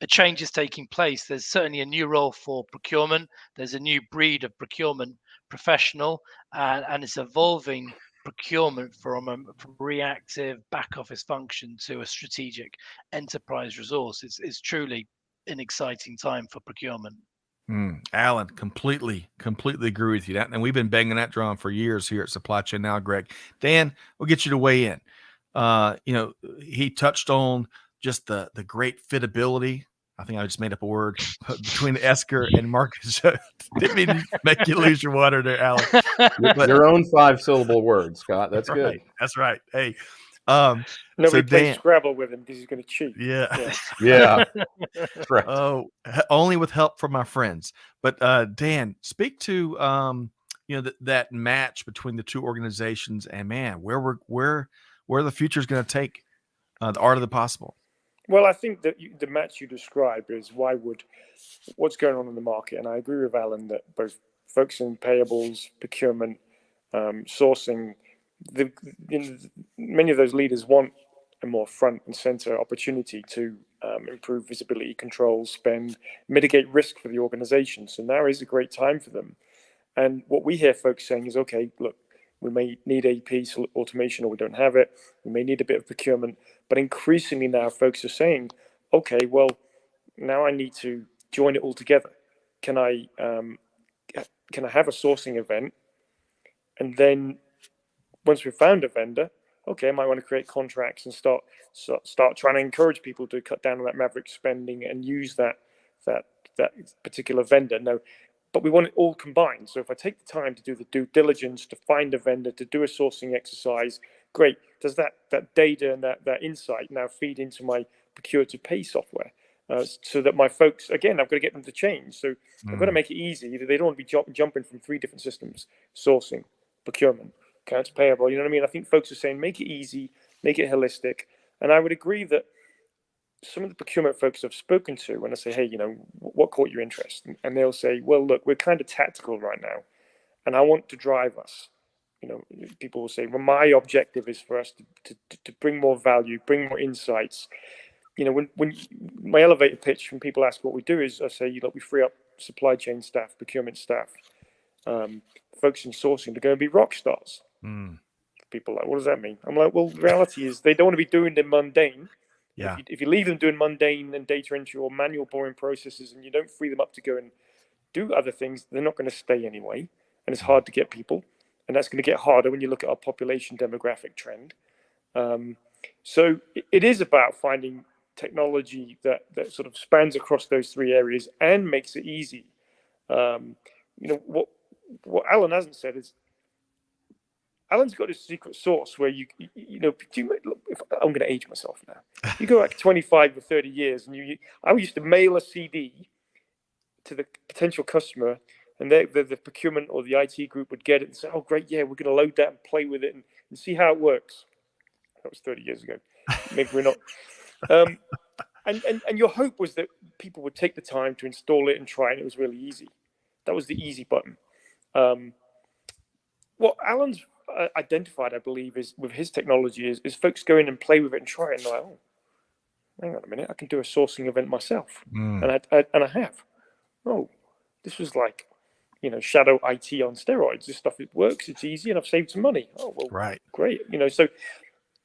change is taking place. There's certainly a new role for procurement. There's a new breed of procurement professional, and it's evolving procurement from a reactive back office function to a strategic enterprise resource. It's truly an exciting time for procurement. Alan, completely agree with you. And we've been banging that drum for years here at Supply Chain Now, Greg. Dan, we'll get you to weigh in. He touched on just the great fitability. I think I just made up a word between Esker and Marcus. Didn't mean to make you lose your water there, Alan. Your own 5-syllable word, Scott. That's good. Right. That's right. Hey, nobody plays Scrabble with him because he's going to cheat. Yeah. Correct. Oh, only with help from my friends. But Dan, speak to that match between the two organizations, and man, where the future is going to take the art of the possible. Well, I think that the match you describe is what's going on in the market, and I agree with Alan that both focusing payables, procurement, sourcing, many of those leaders want a more front and center opportunity to improve visibility, control, spend, mitigate risk for the organization. So now is a great time for them. And what we hear folks saying is, okay, look, we may need AP automation or we don't have it. We may need a bit of procurement. But increasingly now folks are saying, okay, well, now I need to join it all together. Can I have a sourcing event? And then once we've found a vendor, okay, I might want to create contracts and start trying to encourage people to cut down on that maverick spending and use that particular vendor. No, but we want it all combined. So if I take the time to do the due diligence, to find a vendor, to do a sourcing exercise, great. Does that data and that insight now feed into my procure to pay software? So that my folks, again, I've got to get them to change. So I've got to make it easy. They don't want to be jumping from 3 different systems: sourcing, procurement, accounts payable. You know what I mean? I think folks are saying, make it easy, make it holistic. And I would agree that some of the procurement folks I've spoken to, when I say, hey, what caught your interest? And they'll say, well, look, we're kind of tactical right now, and I want to drive us. People will say, well, my objective is for us to bring more value, bring more insights. When my elevator pitch, when people ask what we do, is I say, look, we free up supply chain staff, procurement staff, folks in sourcing. They're going to be rock stars. People are like, what does that mean? I'm like, well, the reality is they don't want to be doing the mundane. Yeah. If you leave them doing mundane and data entry or manual boring processes, and you don't free them up to go and do other things, they're not going to stay anyway. And it's hard to get people. And that's going to get harder when you look at our population demographic trend. So it is about finding technology that sort of spans across those 3 areas and makes it easy. what Alan hasn't said is Alan's got a secret sauce where if I'm going to age myself now. You go back 25 or 30 years, and I used to mail a CD to the potential customer, and the procurement or the IT group would get it and say, "Oh, great, yeah, we're going to load that and play with it and see how it works." That was 30 years ago. Maybe we're not. And your hope was that people would take the time to install it and try it. And it was really easy. That was the easy button. What Alan's identified, I believe, is with his technology is folks go in and play with it and try it, and like, oh, hang on a minute, I can do a sourcing event myself, and I have. Oh, this was like, shadow IT on steroids. This stuff, it works, it's easy, and I've saved some money. Oh, well, right, great. So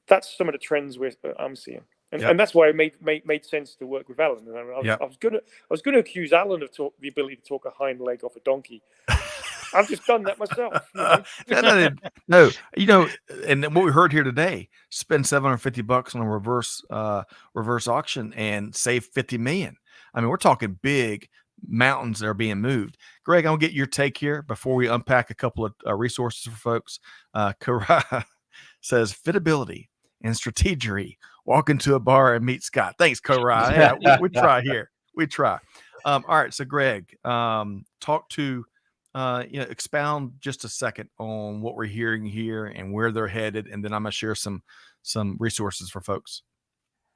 that's some of the trends I'm seeing, and that's why it made sense to work with Alan. And I was gonna accuse Alan of the ability to talk a hind leg off a donkey. I've just done that myself. No, and what we heard here today: spend $750 on a reverse auction and save 50 million. I mean, we're talking big mountains that are being moved. Greg, I'll get your take here before we unpack a couple of resources for folks. Karai says fitability and strategery. Walk into a bar and meet Scott. Thanks, Karai. Yeah, we try here. We try. All right. So, Greg, talk to. Expound just a second on what we're hearing here and where they're headed, and then I'm gonna share some resources for folks.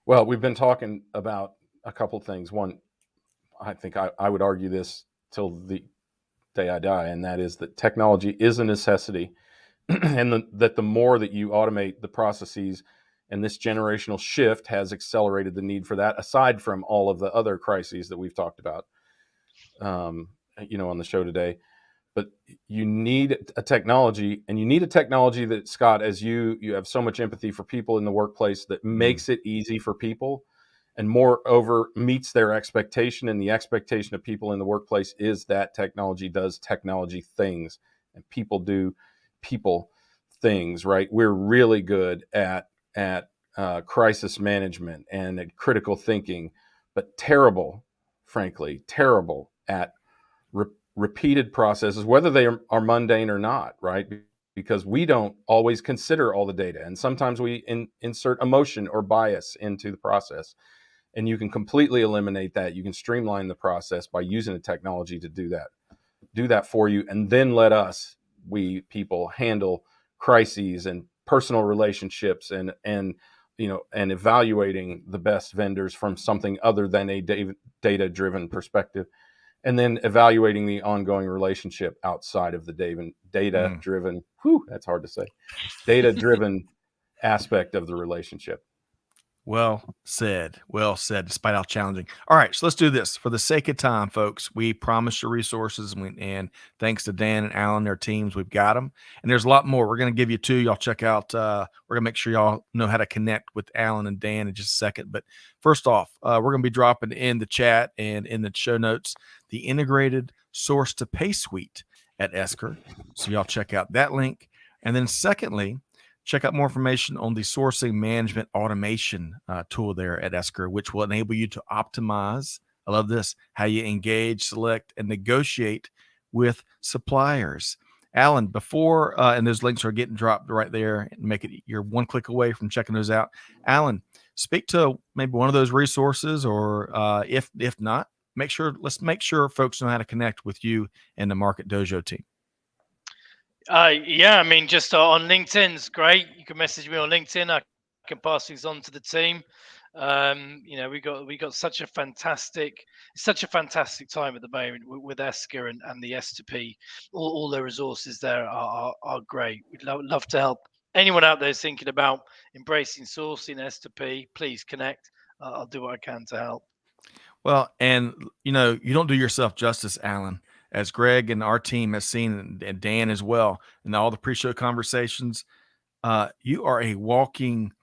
Well, we've been talking about a couple of things. One, I think I would argue this till the day I die, and that is that technology is a necessity, and that the more that you automate the processes, and this generational shift has accelerated the need for that, aside from all of the other crises that we've talked about, on the show today. But you need a technology, and you need a technology that, Scott, as you have so much empathy for people in the workplace, that makes it easy for people, and moreover meets their expectation. And the expectation of people in the workplace is that technology does technology things, and people do people things, right? We're really good at crisis management and at critical thinking, but frankly terrible at repeated processes, whether they are mundane or not, right? Because we don't always consider all the data, and sometimes we insert emotion or bias into the process, and you can completely eliminate that. You can streamline the process by using a technology to do that for you, and then let we people handle crises and personal relationships and evaluating the best vendors from something other than a data-driven perspective. And then evaluating the ongoing relationship outside of the data-driven, that's hard to say, data-driven aspect of the relationship. Well said, despite how challenging. All right, so let's do this. For the sake of time, folks, we promised you resources, and thanks to Dan and Alan, their teams, we've got them. And there's a lot more. We're going to give you two. Y'all check out. We're going to make sure y'all know how to connect with Alan and Dan in just a second. But first off, we're going to be dropping in the chat and in the show notes the integrated source to pay suite at Esker. So y'all check out that link. And then secondly, check out more information on the sourcing management automation tool there at Esker, which will enable you to optimize, I love this, how you engage, select, and negotiate with suppliers. Alan, before, and those links are getting dropped right there, and make it, you're one click away from checking those out. Alan, speak to maybe one of those resources, or if not, let's make sure folks know how to connect with you and the Market Dojo team. Yeah, I mean, just on LinkedIn's great. You can message me on LinkedIn. I can pass things on to the team. We got such a fantastic time at the moment with Esker and the S2P. All the resources there are great. We'd love to help anyone out there thinking about embracing sourcing S2P. Please connect. I'll do what I can to help. Well, and you don't do yourself justice, Alan, as Greg and our team has seen, and Dan as well, and all the pre-show conversations. You are a walking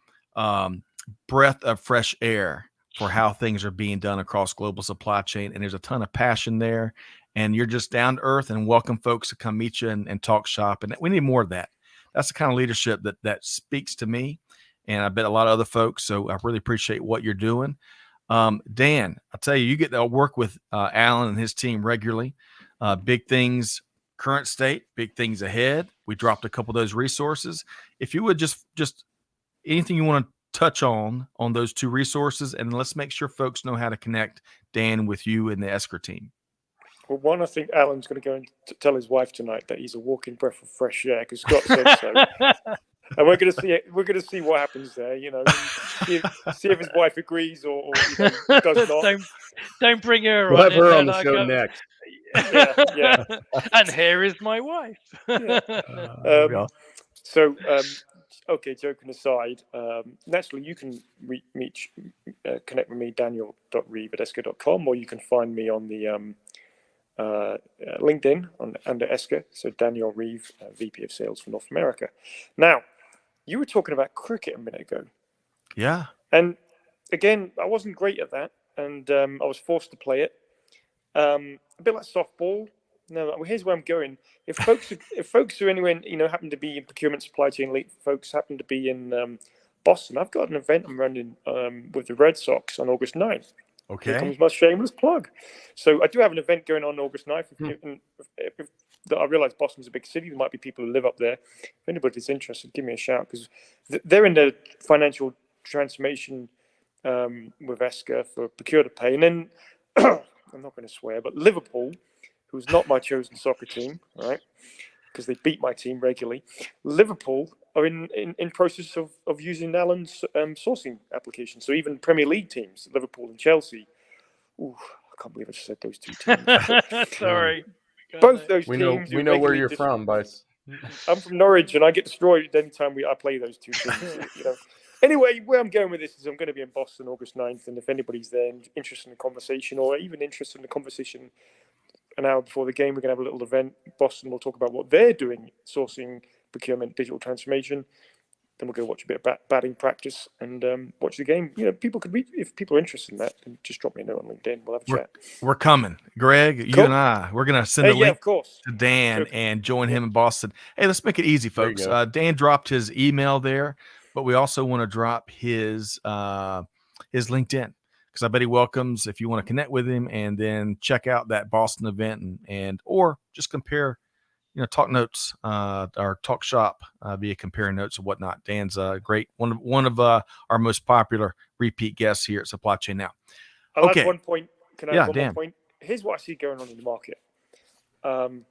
breath of fresh air for how things are being done across global supply chain. And there's a ton of passion there, and you're just down to earth and welcome folks to come meet you and talk shop. And we need more of that. That's the kind of leadership that speaks to me, and I bet a lot of other folks. So I really appreciate what you're doing. Dan, I'll tell you, you get to work with Alan and his team regularly. Big things current state, big things ahead. We dropped a couple of those resources. If you would just anything you want to touch on those two resources, and let's make sure folks know how to connect Dan with you and the Esker team. Well, one, I think Alan's going to go and tell his wife tonight that he's a walking breath of fresh air because Scott said so. And we're going to see it. We're going to see what happens there. You know, see if his wife agrees or does not. Don't bring her We'll on. have her on the show next. Yeah. And here is my wife. Okay, joking aside, naturally you can connect with me, daniel.reeve@esker.com, or you can find me on the LinkedIn under Esker, so Daniel Reeve, VP of Sales for North America. Now, you were talking about cricket a minute ago. Yeah. And again, I wasn't great at that, and I was forced to play it. A bit like softball. No, here's where I'm going. If folks are anywhere, happen to be in procurement, supply chain, elite folks happen to be in Boston, I've got an event I'm running with the Red Sox on August 9th. Okay. Here comes my shameless plug. So I do have an event going on August 9th. I realize Boston's a big city. There might be people who live up there. If anybody's interested, give me a shout, because they're in the financial transformation with Esker for procure to pay. And then, I'm not going to swear, but Liverpool, who's not my chosen soccer team, right, because they beat my team regularly, Liverpool are in process of using Alan's sourcing application. So even Premier League teams, Liverpool and Chelsea, I can't believe I just said those two teams. Sorry. Both those we teams. We know where you're from, Bryce. I'm from Norwich, and I get destroyed anytime I play those two teams. Anyway, where I'm going with this is I'm going to be in Boston August 9th, and if anybody's there and interested in the conversation, or even interested in the conversation an hour before the game, we're going to have a little event. Boston will talk about what they're doing, sourcing, procurement, digital transformation. Then we'll go watch a bit of batting practice and watch the game. People could read, if people are interested in that, then just drop me a note on LinkedIn. We'll have a chat. We're coming. Greg, you and I, we're going to send a link of course. to Dan and join him in Boston. Hey, let's make it easy, folks. Dan dropped his email there, but we also want to drop his LinkedIn, because I bet he welcomes if you want to connect with him and then check out that Boston event and or just compare, talk notes or talk shop via comparing notes and whatnot. Dan's great, one of our most popular repeat guests here at Supply Chain Now. I'll add one point. Can I add one Dan. more point? Here's what I see going on in the market. And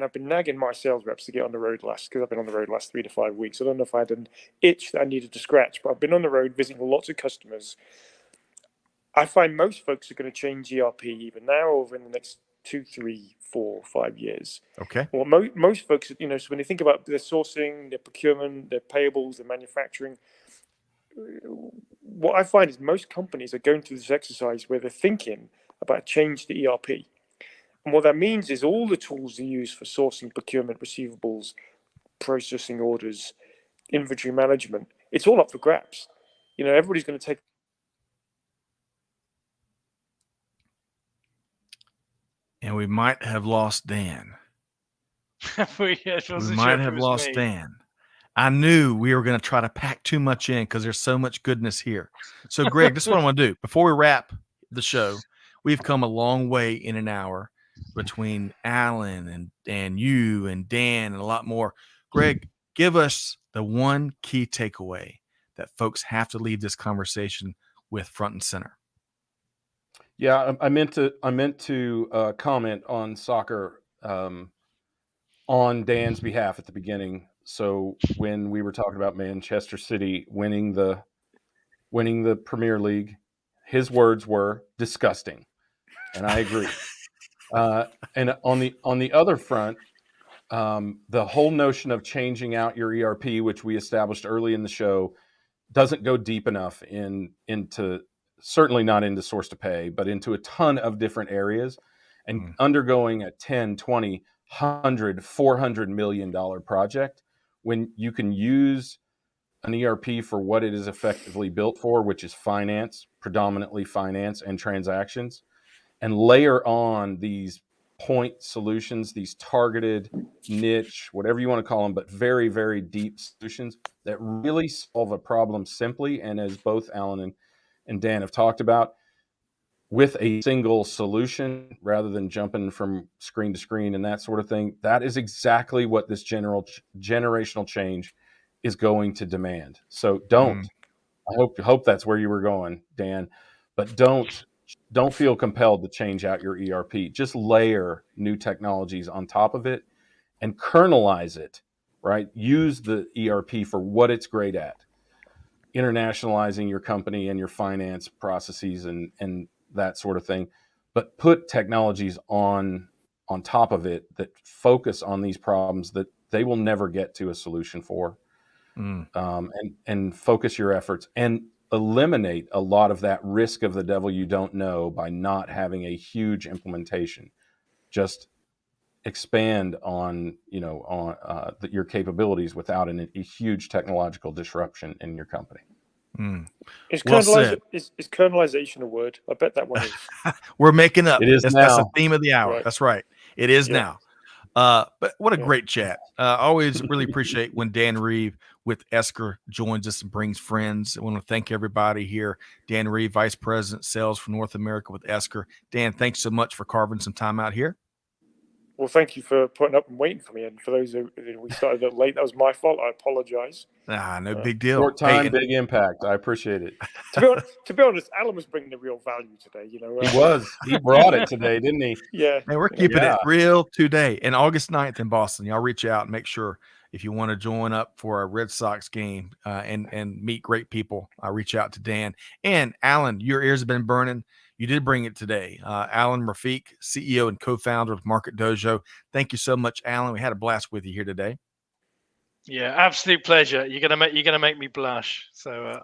I've been nagging my sales reps to get on the road because I've been on the road last 3 to 5 weeks. I don't know if I had an itch that I needed to scratch, but I've been on the road visiting lots of customers. I find most folks are going to change ERP even now over in the next 2, 3, 4, 5 years. Okay. Well, most folks, so when they think about their sourcing, their procurement, their payables, their manufacturing, what I find is most companies are going through this exercise where they're thinking about change to ERP. And what that means is all the tools they use for sourcing, procurement, receivables, processing orders, inventory management, it's all up for grabs. Everybody's going to take. And we might have lost Dan. we might have lost Dan. I knew we were going to try to pack too much in because there's so much goodness here. So, Greg, this is what I want to do. Before we wrap the show, we've come a long way in an hour between Alan and you and Dan and a lot more. Greg, give us the one key takeaway that folks have to leave this conversation with front and center. Yeah, I meant to comment on soccer on Dan's behalf at the beginning. So when we were talking about Manchester City winning the Premier League, his words were disgusting, and I agree. And on the other front, the whole notion of changing out your ERP, which we established early in the show, doesn't go deep enough into certainly not into source to pay, but into a ton of different areas, and undergoing a 10, 20, 100, $400 million project when you can use an ERP for what it is effectively built for, which is finance, predominantly finance and transactions, and layer on these point solutions, these targeted niche, whatever you want to call them, but very, very deep solutions that really solve a problem simply. And as both Alan and Dan have talked about, with a single solution rather than jumping from screen to screen and that sort of thing. That is exactly what this generational change is going to demand. So don't. I hope that's where you were going, Dan. But don't feel compelled to change out your ERP. Just layer new technologies on top of it and kernelize it, right? Use the ERP for what it's great at. Internationalizing your company and your finance processes and that sort of thing. But put technologies on top of it that focus on these problems that they will never get to a solution for. And focus your efforts and eliminate a lot of that risk of the devil you don't know by not having a huge implementation. Just expand on your capabilities without a huge technological disruption in your company. Is kernelization a word? I bet that one is. We're making up. It is That's the theme of the hour. Right. That's right. It is now. But what a great chat. Always really appreciate when Dan Reeve with Esker joins us and brings friends. I want to thank everybody here. Dan Reeve, Vice President, Sales for North America with Esker. Dan, thanks so much for carving some time out here. Well, thank you for putting up and waiting for me. And for those who we started a little late, that was my fault. I apologize. No big deal. Short time, big impact. I appreciate it. To be honest, Alan was bringing the real value today. He was. He brought it today, didn't he? Yeah. Man, we're keeping it real today. And August 9th in Boston, y'all reach out and make sure if you want to join up for a Red Sox game and meet great people, reach out to Dan. And Alan, your ears have been burning. You did bring it today. Alun Rafique, CEO and co-founder of Market Dojo. Thank you so much, Alan. We had a blast with you here today. Yeah, absolute pleasure. You're gonna make me blush. So,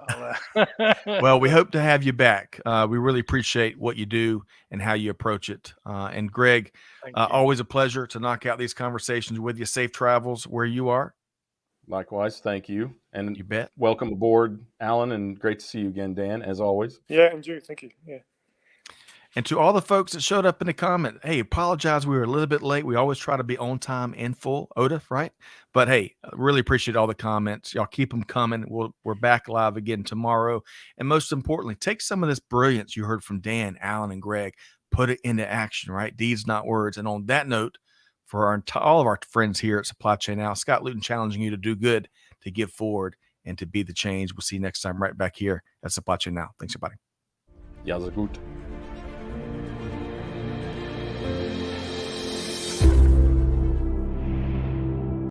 well, we hope to have you back. We really appreciate what you do and how you approach it. And Greg, always a pleasure to knock out these conversations with you. Safe travels where you are. Likewise, thank you, and you bet. Welcome aboard, Alan, and great to see you again, Dan. As always. Yeah, and you. Thank you. Yeah. And to all the folks that showed up in the comment, hey, apologize. We were a little bit late. We always try to be on time and full, Oda, right? But hey, really appreciate all the comments. Y'all keep them coming. We're back live again tomorrow. And most importantly, take some of this brilliance you heard from Dan, Alan, and Greg, put it into action, right? Deeds, not words. And on that note, for all of our friends here at Supply Chain Now, Scott Luton challenging you to do good, to give forward, and to be the change. We'll see you next time right back here at Supply Chain Now. Thanks, everybody. Ja, sehr gut.